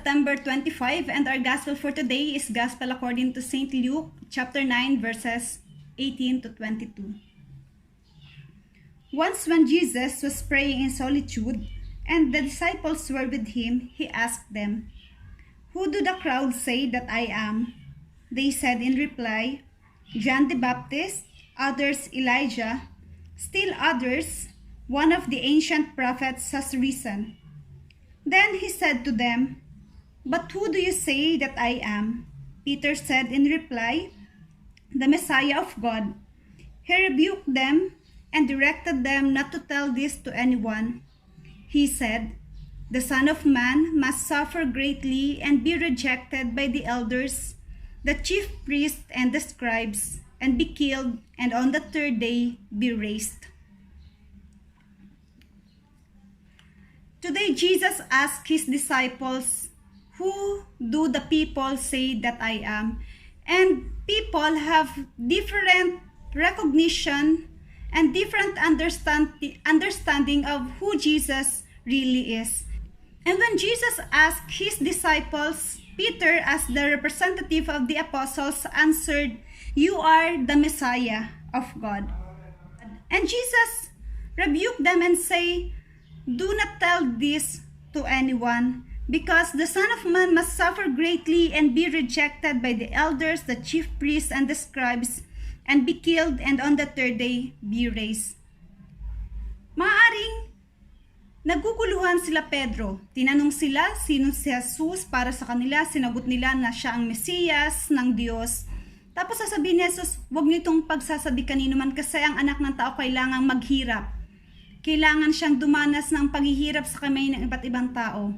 September 25, and our gospel for today is Gospel according to St. Luke, chapter 9, verses 18 to 22. Once when Jesus was praying in solitude, and the disciples were with him, he asked them, "Who do the crowd say that I am?" They said in reply, "John the Baptist, others Elijah, still others, one of the ancient prophets has risen." Then he said to them, "But who do you say that I am?" Peter said in reply, "The Messiah of God." He rebuked them and directed them not to tell this to anyone. He said, "The Son of Man must suffer greatly and be rejected by the elders, the chief priests and the scribes, and be killed, and on the third day be raised." Today, Jesus asked his disciples, "Who do the people say that I am?" And people have different recognition and different understanding of who Jesus really is. And when Jesus asked his disciples, Peter, as the representative of the apostles, answered, "You are the Messiah of God." And Jesus rebuked them and say, "Do not tell this to anyone, because the Son of Man must suffer greatly and be rejected by the elders, the chief priests, and the scribes, and be killed, and on the third day be raised." Maaring naguguluhan sila Pedro. Tinanong sila sino si Jesus para sa kanila. Sinagot nila na siya ang Mesiyas ng Diyos. Tapos sasabihin ni Jesus, "Huwag nitong pagsasabi kanino man kasi ang anak ng tao kailangang maghirap. Kailangan siyang dumanas ng paghihirap sa kamay ng iba't ibang tao."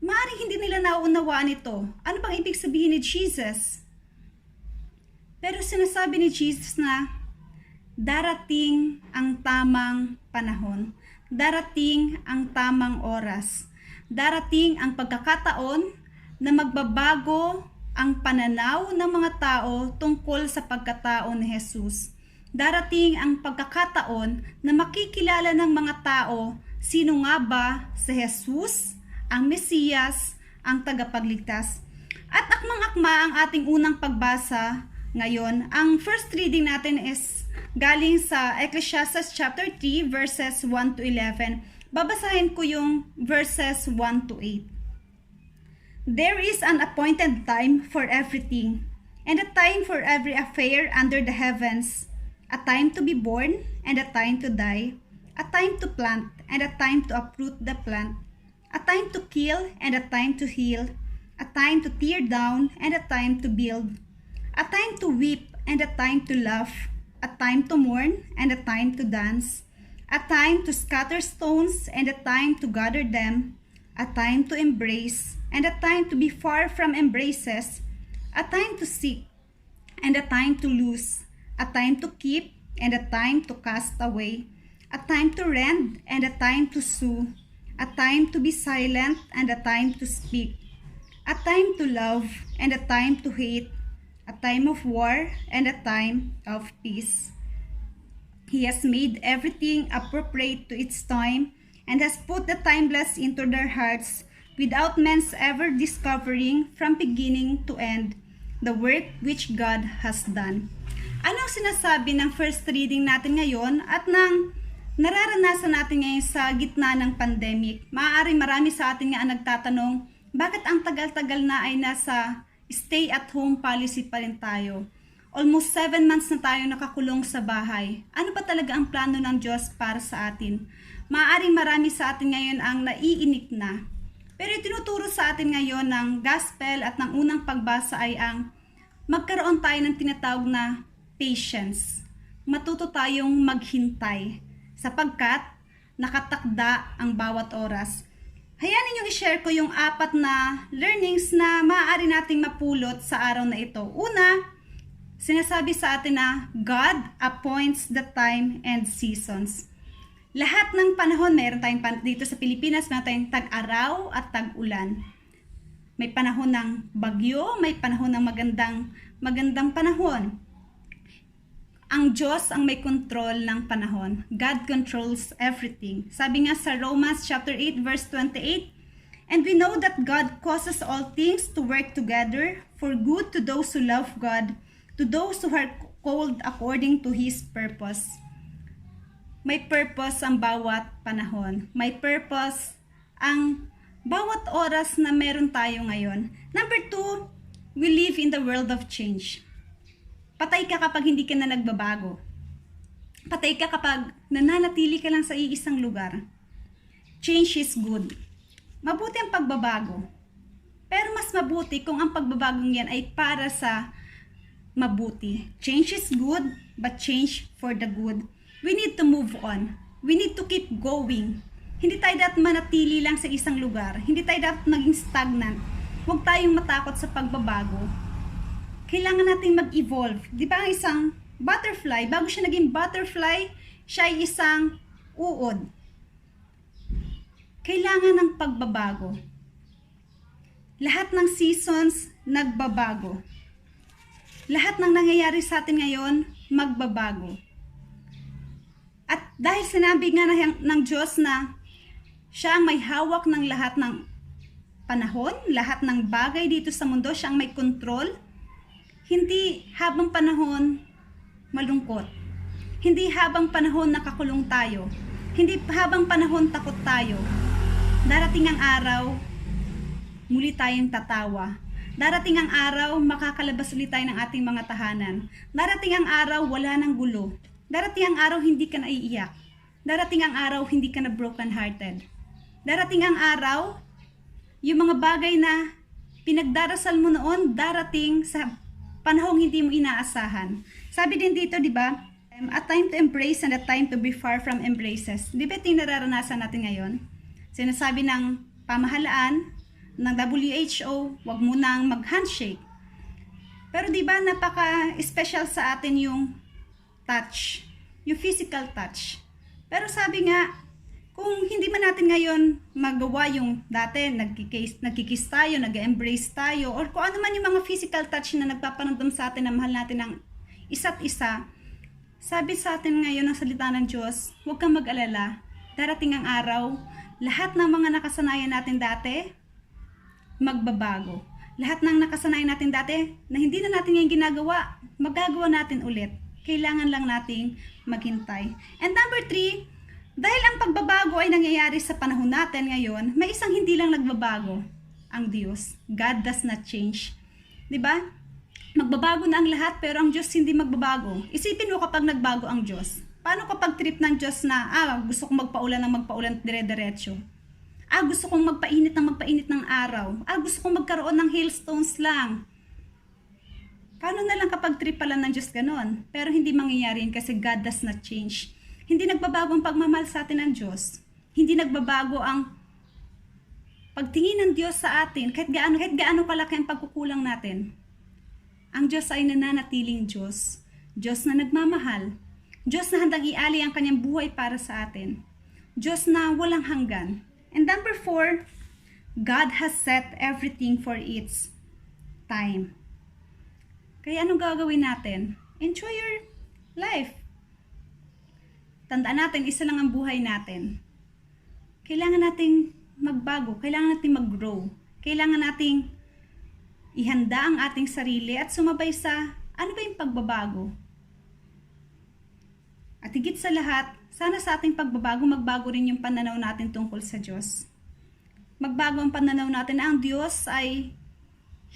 Maaaring hindi nila nauunawaan ito. Ano bang ibig sabihin ni Jesus? Pero sinasabi ni Jesus na darating ang tamang panahon. Darating ang tamang oras. Darating ang pagkakataon na magbabago ang pananaw ng mga tao tungkol sa pagkatao ni Jesus. Darating ang pagkakataon na makikilala ng mga tao sino nga ba si Jesus, ang Mesiyas, ang tagapagligtas. At akmang-akma ang ating unang pagbasa ngayon. Ang first reading natin is galing sa Ecclesiastes chapter 3 verses 1 to 11. Babasahin ko yung verses 1 to 8. "There is an appointed time for everything, and a time for every affair under the heavens. A time to be born, and a time to die. A time to plant, and a time to uproot the plant. A time to kill, and a time to heal. A time to tear down, and a time to build. A time to weep, and a time to laugh. A time to mourn, and a time to dance. A time to scatter stones, and a time to gather them. A time to embrace, and a time to be far from embraces. A time to seek, and a time to lose. A time to keep, and a time to cast away. A time to rend, and a time to sue. A time to be silent, and a time to speak. A time to love, and a time to hate. A time of war, and a time of peace. He has made everything appropriate to its time, and has put the timeless into their hearts, without men's ever discovering from beginning to end the work which God has done." Anong sinasabi ng first reading natin ngayon at ng nararanasan natin ngayon sa gitna ng pandemic? Maaaring marami sa atin nga ang nagtatanong, bakit ang tagal-tagal na ay nasa stay-at-home policy pa rin tayo? Almost 7 months na tayo nakakulong sa bahay. Ano ba talaga ang plano ng Diyos para sa atin? Maaaring marami sa atin ngayon ang naiinip na. Pero tinuturo sa atin ngayon ng gospel at ng unang pagbasa ay ang magkaroon tayo ng tinatawag na patience. Matuto tayong maghintay sapagkat nakatakda ang bawat oras. Hayaan ninyong i-share ko yung 4 na learnings na maaari nating mapulot sa araw na ito. Una, sinasabi sa atin na God appoints the time and seasons. Lahat ng panahon, mayroon tayong dito sa Pilipinas, mayroon tayong tag-araw at tag-ulan. May panahon ng bagyo, may panahon ng magandang panahon. Ang Diyos ang may control ng panahon. God controls everything. Sabi nga sa Romans chapter 8 verse 28, And we know that God causes all things to work together for good to those who love God, to those who are called according to His purpose. May purpose ang bawat panahon. May purpose ang bawat oras na meron tayo ngayon. Number 2, we live in the world of change. Patay ka kapag hindi ka na nagbabago. Patay ka kapag nananatili ka lang sa iisang lugar. Change is good. Mabuti ang pagbabago. Pero mas mabuti kung ang pagbabagong yan ay para sa mabuti. Change is good, but change for the good. We need to move on. We need to keep going. Hindi tayo dapat manatili lang sa isang lugar. Hindi tayo dapat maging stagnant. Huwag tayong matakot sa pagbabago. Kailangan natin mag-evolve. Di ba ang isang butterfly, bago siya naging butterfly, siya ay isang uod. Kailangan ng pagbabago. Lahat ng seasons nagbabago. Lahat ng nangyayari sa atin ngayon, magbabago. At dahil sinabi nga ng Diyos na siya ang may hawak ng lahat ng panahon, lahat ng bagay dito sa mundo, siya ang may control, hindi habang panahon malungkot. Hindi habang panahon nakakulong tayo. Hindi habang panahon takot tayo. Darating ang araw, muli tayong tatawa. Darating ang araw, makakalabas ulit tayo ng ating mga tahanan. Darating ang araw, wala nang gulo. Darating ang araw, hindi ka naiiyak. Darating ang araw, hindi ka na broken hearted. Darating ang araw, yung mga bagay na pinagdarasal mo noon, darating sa panahong hindi mo inaasahan. Sabi din dito, di ba? A time to embrace and a time to be far from embraces. Di ba ito yung nararanasan natin ngayon? Sinasabi ng pamahalaan, ng WHO, wag mo nang mag-handshake. Pero di ba napaka-special sa atin yung touch, yung physical touch. Pero sabi nga, kung hindi man natin ngayon magawa yung dati, nagkikiss tayo, nag-embrace tayo, or kung ano man yung mga physical touch na nagpapanamdam sa atin na mahal natin ng isa't isa, sabi sa atin ngayon ng salita ng Diyos, huwag kang mag-alala, darating ang araw, lahat ng mga nakasanayan natin dati, magbabago. Lahat ng nakasanayan natin dati, na hindi na natin yung ginagawa, magagawa natin ulit. Kailangan lang nating maghintay. And number 3, dahil ang pagbabago ay nangyayari sa panahon natin ngayon, may isang hindi lang nagbabago, ang Diyos. God does not change. Diba? Magbabago na ang lahat, pero ang Diyos hindi magbabago. Isipin mo kapag nagbago ang Diyos. Paano kapag trip ng Diyos na, gusto kong magpaulan dire-diretso? Gusto kong magpainit ng araw. Gusto kong magkaroon ng hailstones lang. Paano na lang kapag trip pala ng Diyos ganon? Pero hindi mangyayari yun kasi God does not change. Hindi nagbabago ang pagmamahal sa atin ng Diyos. Hindi nagbabago ang pagtingin ng Diyos sa atin kahit gaano kalaki ang pagkukulang natin. Ang Diyos ay nananatiling Diyos. Diyos na nagmamahal. Diyos na handang ialay ang kanyang buhay para sa atin. Diyos na walang hanggan. And number 4, God has set everything for its time. Kaya anong gagawin natin? Enjoy your life. Tandaan natin, isa lang ang buhay natin. Kailangan nating magbago. Kailangan nating mag-grow. Kailangan nating ihanda ang ating sarili at sumabay sa ano ba yung pagbabago. At higit sa lahat, sana sa ating pagbabago, magbago rin yung pananaw natin tungkol sa Diyos. Magbago ang pananaw natin na ang Diyos ay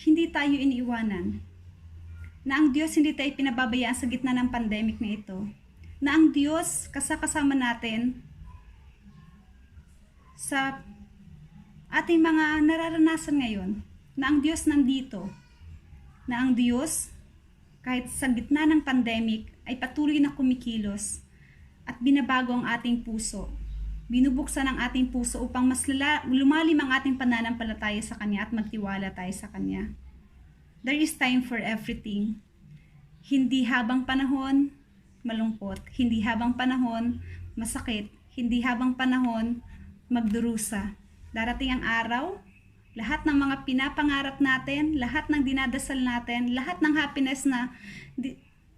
hindi tayo iniiwanan. Na ang Diyos hindi tayo pinababayaan sa gitna ng pandemic na ito. Na ang Diyos kasama natin sa ating mga nararanasan ngayon. Na ang Diyos nandito. Na ang Diyos, kahit sa gitna ng pandemic, ay patuloy na kumikilos at binabago ang ating puso. Binubuksan ang ating puso upang mas lumalim ang ating pananampalataya sa Kanya at magtiwala tayo sa Kanya. There is time for everything. Hindi habang panahon malungkot, hindi habang panahon masakit, hindi habang panahon magdurusa. Darating ang araw, lahat ng mga pinapangarap natin, lahat ng dinadasal natin, lahat ng happiness na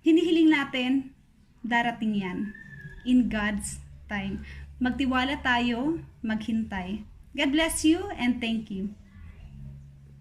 hinihiling natin, darating yan. In God's time. Magtiwala tayo, maghintay. God bless you and thank you.